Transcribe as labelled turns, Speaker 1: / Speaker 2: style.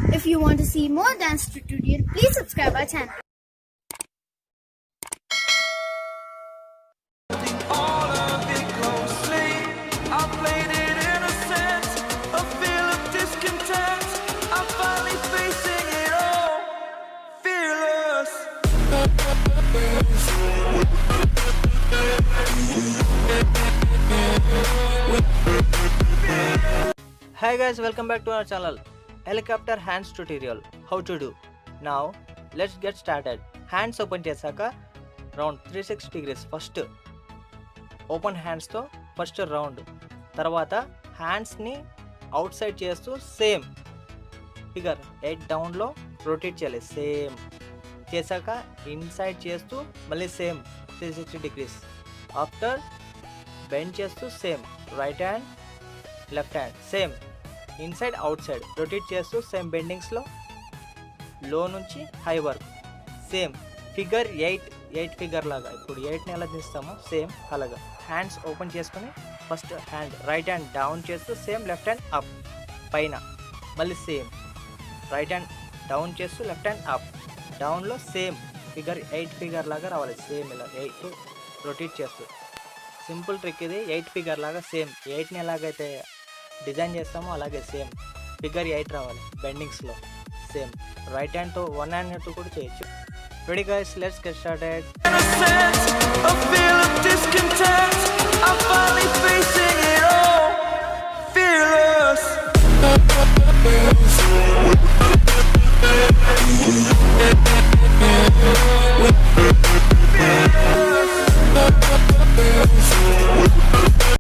Speaker 1: If you want to see more dance tutorial, please subscribe our channel.
Speaker 2: All of it closely. I played it innocent, a feel of discontent. I'm finally facing it all, fearless.
Speaker 3: Hi guys, welcome back to our channel. Helicopter hands tutorial. How to do. Now let's get started. Hands open chesaka round 360 degrees. First open hands తో first round, తర్వాత hands ని out side చేస్తూ same figure 8 down లో rotate చేయాలి. Same చేశాక inside చేస్తూ మళ్ళీ same 360 degrees. After bend చేస్తూ same right hand left hand same inside out side rotate చేస్తూ సేమ్ బెండింగ్స్లో లో నుంచి high work same figure 8 figure లాగా. ఇప్పుడు 8ని ఎలా తీస్తామో సేమ్ అలాగా. హ్యాండ్స్ ఓపెన్ చేసుకొని first hand right hand down చేస్తూ సేమ్ లెఫ్ట్ హ్యాండ్ అప్ పైన, మళ్ళీ సేమ్ రైట్ హ్యాండ్ డౌన్ చేస్తూ లెఫ్ట్ హ్యాండ్ అప్ డౌన్లో సేమ్ ఫిగర్ 8 ఫిగర్ లాగా రావాలి. సేమ్ ఇలా 8 రొటేట్ చేస్తూ సింపుల్ ట్రిక్ ఇది. 8 ఫిగర్ లాగా సేమ్ 8ని ఎలాగైతే డిజైన్ చేస్తామో అలాగే సేమ్ ఫిగర్ 8 రావాలి బెండింగ్స్లో. సేమ్ రైట్ హ్యాండ్తో వన్ హ్యాండ్తో కూడా చేయొచ్చు. Ready guys, let's get started.
Speaker 2: Innocent, a feel of discontent. I'm finally facing it